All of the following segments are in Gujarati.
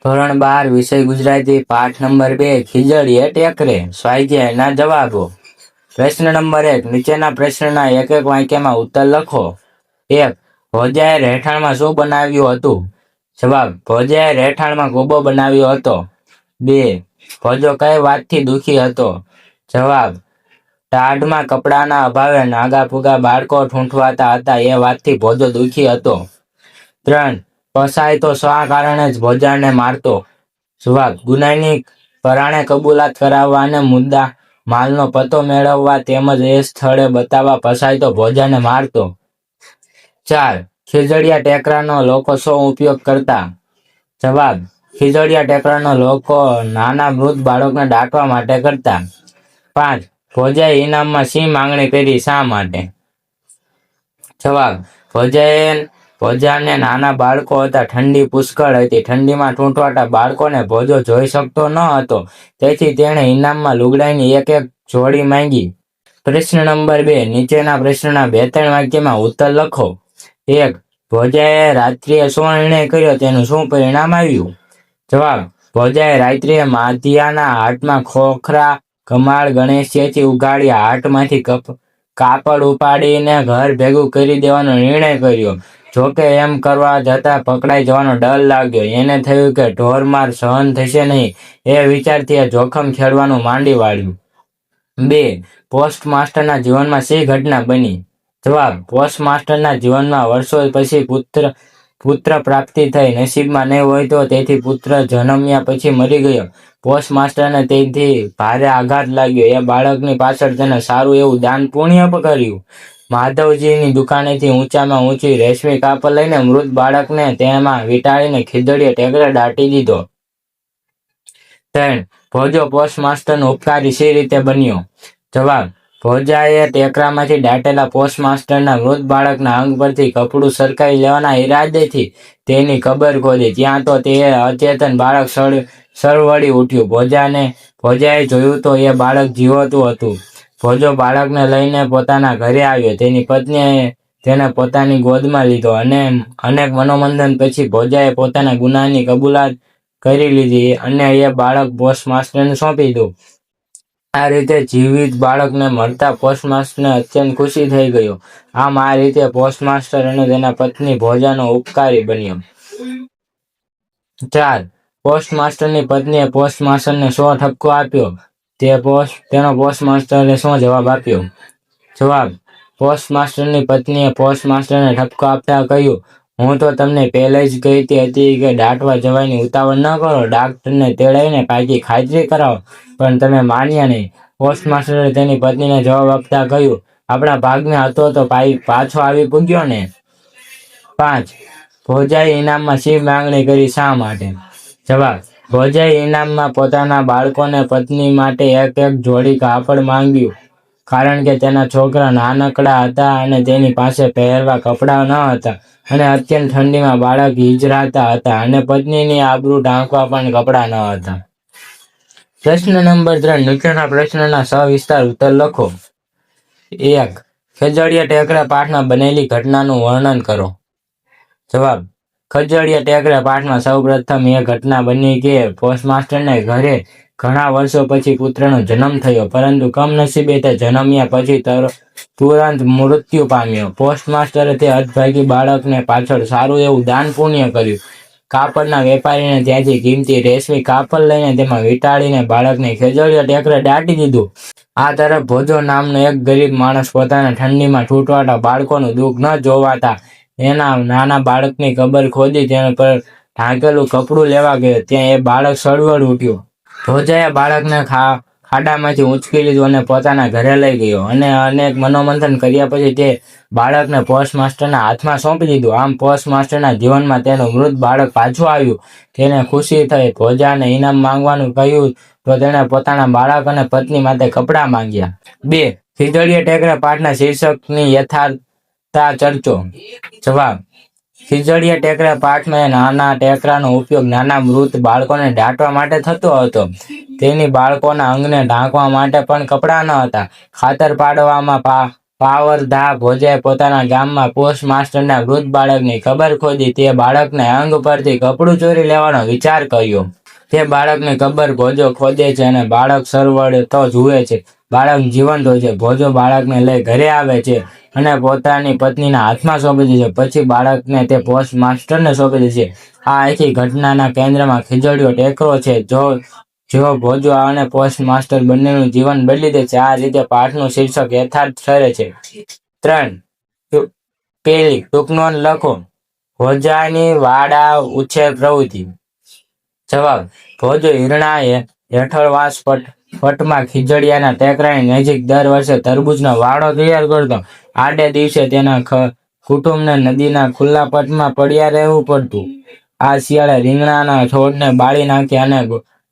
ધોરણ 12 વિષય ગુજરાતી પાઠ નંબર 2 ખીજડીએ ટેકરે સ્વાધ્યાયના જવાબો. પ્રશ્ન નંબર 1 નીચેના પ્રશ્નના એક એક વાક્યમાં ઉત્તર લખો. 1. ભોજાએ રહેઠાણમાં શું બનાવ્યું હતું? જવાબ: ભોજાએ રહેઠાણમાં ગોબો બનાવ્યો હતો. 2. ભોજો કઈ વાતથી દુઃખી હતો? જવાબ: ટાઢમાં કપડાના અભાવે નાગા પૂગા બાળકો ઠૂંઠવાતા હતા એ વાતથી ભોજો દુઃખી હતો. 3. પસાય તો શા કારણે જ ભોજાને મારતો? જવાબ: ગુનાની પરાણે કબૂલાત કરાવવા અને મુદ્દા માલનો પતો મેળવવા તેમજ એ સ્થળે બતાવવા પસાય તો ભોજાને મારતો. 4. ખીજડીયા ટેકરાનો લોકો શો ઉપયોગ કરતા? જવાબ: ખીજડીયા ટેકરાનો લોકો નાના વૃદ્ધ બાળકને દાટવા માટે કરતા. 5. ભોજાએ ઇનામમાં શી માંગણી કરી, શા માટે? જવાબ: ભોજાને નાના બાળકો હતા, ઠંડી પુષ્કળ હતી, ઠંડીમાં ઠૂંઠવાતા બાળકોને ભોજો જોઈ શકતો ન હતો, તેથી તેણે ઇનામમાં લુગડાની એક એક જોડી માંગી. પ્રશ્ન નંબર 2 નીચેના પ્રશ્નના 2-3 વાક્યમાં ઉત્તર લખો. 1. ભોજાએ રાત્રિએ શું નિર્ણય કર્યો, તેનું શું પરિણામ આવ્યું? જવાબ: ભોજાએ રાત્રિએ માધ્યાના હાટમાં ખોખરા કમાળ ગણેશથી ઉગાડ્યા. હાટમાંથી કાપડ ઉપાડીને ઘર ભેગું કરી દેવાનો નિર્ણય કર્યો. જોકે એમ કરવા જતાં પકડાઈ જવાનો ડર લાગ્યો. એને થયું કે ઢોરમાર સહન થશે નહીં. એ વિચારથી એ જોખમ ખેડવાનું માંડી વાળ્યું. 2. પોસ્ટ માસ્ટરના જીવનમાં શી ઘટના બની? જવાબ: પોસ્ટ માસ્ટરના જીવનમાં વર્ષો પછી પુત્ર પ્રાપ્તિ થઈ. નસીબમાં નહીં હોય તો તેથી પુત્ર જન્મ્યા પછી મરી ગયો. પોસ્ટ માસ્ટરને તેથી ભારે આઘાત લાગ્યો. એ બાળકની પાછળ તેને સારું એવું દાન પુણ્ય કર્યું. માધવજીની દુકાનેથી ઊંચામાં ઊંચી રેશમી કાપડ લઈને મૃત બાળકને તેમાં વીંટાળીને ખીજડીએ ટેકરે દાટી દીધો. 3. ભોજો પોસ્ટ માસ્ટરનો ઉપકારી શી રીતે બન્યો? જવાબ: ભોજાએ ટેકરામાંથી દાટેલા પોસ્ટ માસ્ટરના મૃત બાળકના અંગ પરથી કપડું સરકાવી લેવાના ઈરાદેથી તેની કબર ખોદી. ત્યાં તો તે અચેતન બાળક સળવળી ઉઠ્યું. ભોજાએ જોયું તો એ બાળક જીવતું હતું. ભોજો બાળકને લઈને પોતાના ઘરે આવ્યો. તેની પત્નીએ તેને પોતાની ગોદમાં લીધો અને અનેક મનોમંથન પછી ભોજાએ પોતાના ગુનાની કબૂલાત કરી લીધી અને એ બાળક પોસ્ટ માસ્ટરને સોંપી દીધું. આ રીતે જીવિત બાળકને મળતા પોસ્ટ માસ્ટરને અત્યંત ખુશી થઈ ગયો. આમ આ રીતે પોસ્ટ માસ્ટર અને તેના પત્ની ભોજાનો ઉપકારી બન્યો. 4. પોસ્ટ માસ્ટરની પત્નીએ પોસ્ટ માસ્ટરને શો ઠપકો આપ્યો? તેનો પોસ્ટ માસ્ટરે શું જવાબ આપ્યો? જવાબ: પોસ્ટ માસ્ટરની પત્નીએ પોસ્ટ માસ્ટરને ઠપકો આપતા કહ્યું, હું તો તમને પહેલે જ કહેતી હતી કે દાટવા જવાની ઉતાવળ ન કરો, ડાક્ટરને તેડાવીને પાકી ખાતરી કરાવો, પણ તમે માન્યા નહીં. પોસ્ટ માસ્ટરે તેની પત્નીને જવાબ આપતા કહ્યું, આપણા ભાગમાં હતો તો પાછો આવી પૂગ્યો ને. 5. ભોજાએ ઇનામમાં શી માંગણી કરી, શા માટે? જવાબ: ભોજાએ ઇનામમાં પોતાના બાળકોને પત્ની માટે એક એક જોડી કાપડ માંગ્યું, કારણ કે તેના છોકરા નાનકડા હતા અને તેની પાસે પહેરવા કપડાં ન હતા અને અત્યંત ઠંડીમાં બાળક હિજરાતા હતા અને પત્નીની આબરૂ ઢાંકવા પણ કપડાં ન હતા. પ્રશ્ન નંબર 3 નીચેના પ્રશ્નના સવિસ્તાર ઉત્તર લખો. 1. ખીજડીયા ટેકરા પાઠમાં બનેલી ઘટનાનું વર્ણન કરો. જવાબ: ખીજડીયા ટેકરા પાઠમાં સૌપ્રથમ એ ઘટના બની કે પોસ્ટ માસ્ટરને ઘરે ઘણા વર્ષો પછી પુત્રનો જન્મ થયો, પરંતુ કમનસીબે તે જન્મ્યા પછી તુરંત મૃત્યુ પામ્યો. પોસ્ટ માસ્ટરે તે અદભાગી બાળકને પાછળ સારું એવું દાન પુણ્ય કર્યું. કાપડના વેપારીને ત્યાંથી કિંમતી રેશમી કાપડ લઈને તેમાં વીંટાળીને બાળકને ખીજડીયા ટેકરે દાટી દીધું. આ તરફ ભોજો નામનો એક ગરીબ માણસ પોતાના ઠંડીમાં ઠૂંઠવાતા બાળકોનું દુઃખ ન જોવાતા એના નાના બાળકની કબર ખોદી તેના પર ઢાંકેલું કપડું લેવા ગયો. ત્યાં એ બાળક સળવળ ઉઠ્યું. ભોજાએ બાળકને ખાડામાંથી ઊંચકી લીધું અને પોતાના ઘરે લઈ ગયો અને અનેક મનોમંથન કર્યા પછી તે બાળકને પોસ્ટ માસ્ટરના હાથમાં સોંપી દીધું. આમ પોસ્ટ માસ્ટરના જીવનમાં તેનું મૃત બાળક પાછું આવ્યું. તેને ખુશી થઈ. ભોજાને ઇનામ માંગવાનું કહ્યું તો તેણે પોતાના બાળક અને પત્ની માટે કપડાં માંગ્યા. 2. ખીજડીયા ટેકરા પાઠના શીર્ષકની યથાર્થતા ચર્ચો. જવાબ: ખીજડીયા ટેકરા પાઠમાં નાના ટેકરાનો ઉપયોગ નાના મૃત બાળકોને દાટવા માટે થતો હતો. તેની બાળકોના અંગને ઢાંકવા માટે પણ કપડાં ન હતા. ખાતર પાડવામાં પાવરધા ભોજાએ પોતાના ગામમાં પોસ્ટ માસ્ટરના વૃદ્ધ બાળકની કબર ખોદી તે બાળકને અંગ પરથી કપડું ચોરી લેવાનો વિચાર કર્યો. તે બાળકની કબર ભોજો ખોદે છે અને બાળક સરવડે તો જુએ છે. બાળક જીવંત હોય છે. ભોજો બાળકને લઈ ઘરે આવે છે અને પોતાની પત્નીના હાથમાં સોંપી દે છે. પછી બાળકને તે પોસ્ટ માસ્ટરને સોંપી દે છે. આ આખી ઘટનાના કેન્દ્રમાં ખીજડીયો ટેકરો છે. જો ભોજો અને પોસ્ટ માસ્ટર બંનેનું જીવન બદલી દે છે. આ રીતે પાઠનું શીર્ષક યથાર્થ ઠરે છે. 3. પેલી ટૂંકનોંધ લખો. ભોજાની વાડા ઉછેર પ્રવૃત્તિ. જવાબ: ભોજો હિરણા હેઠળવાસ પટમાં ખીજડીયાના ટેકરાની નજીક દર વર્ષે તરબૂચનો વાડો તૈયાર કરતો. આડે દિવસે તેના કુટુંબને નદીના ખુલ્લા પટમાં પડ્યા રહેવું પડતું. આ શિયાળે રીંગણાના છોડને બાળી નાખે અને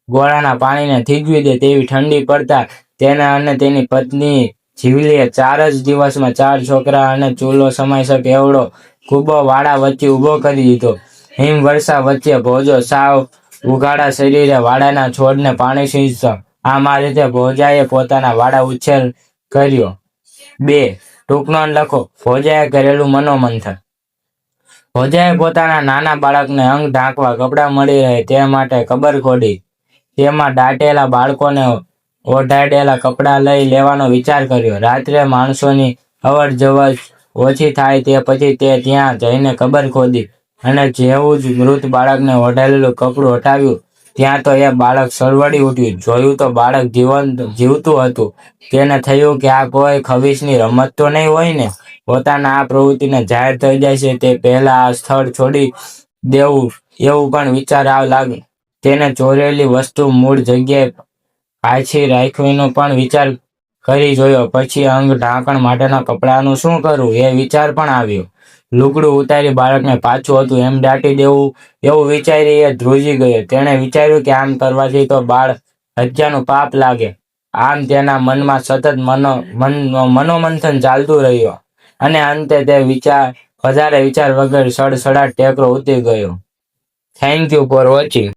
ગોળાના પાણીને થીજવી દે તેવી ઠંડી પડતા તેને અને તેની પત્ની જીવલીએ 4 જ દિવસમાં 4 છોકરા અને ચૂલો સમાઈ શકે એવડો કૂબો વાડા વચ્ચે ઊભો કરી દીધો. હિમવર્ષા વચ્ચે ભોજો સાવ ઉઘાડા શરીરે વાડાના છોડને પાણી સિંચતો. આમ આ રીતે ભોજાએ પોતાના વાડા ઉછેર કર્યો. 2. ટૂંકનોંધ લખો. ભોજાએ કરેલું મનોમંથન. ભોજાએ પોતાના નાના બાળકને અંગ ઢાંકવા કપડાં મળી રહે તે માટે કબર ખોદી. તેમાં દાટેલા બાળકોને ઓઢાડેલા કપડાં લઈ લેવાનો વિચાર કર્યો. રાત્રે માણસોની અવર જવર ઓછી થાય તે પછી તે ત્યાં જઈને કબર ખોદી અને જેવું જ મૃત બાળકને ઓઢાડેલું કપડું હટાવ્યું ત્યાં તો એ બાળક સરવડી ઉઠ્યું. જોયું તો બાળક જીવતું હતું. તેને થયું કે આ કોઈ ખવીસની રમત તો નહીં હોય ને. પોતાના આ પ્રવૃત્તિને જાહેર થઈ જાય છે તે પહેલા આ સ્થળ છોડી દેવું એવું પણ વિચાર લાગ્યો. તેને ચોરેલી વસ્તુ મૂળ જગ્યાએ પાછી રાખવાનો પણ વિચાર કરી જોયો. પછી અંગ ઢાંકણ માટેના કપડાનું શું કરવું એ વિચાર પણ આવ્યો. લુગડું ઉતારી બાળકને પાછું હતું એમ દાટી દેવું એવું વિચારી એ ધ્રુજી ગયો. તેણે વિચાર્યું કે આમ કરવાથી તો બાળ હત્યાનું પાપ લાગે. આમ તેના મનમાં સતત મનોમંથન ચાલતું રહ્યું અને અંતે તે વધારે વિચાર વગર સડસડાટ ટેકરો ઉતરી ગયો. Thank you for watching.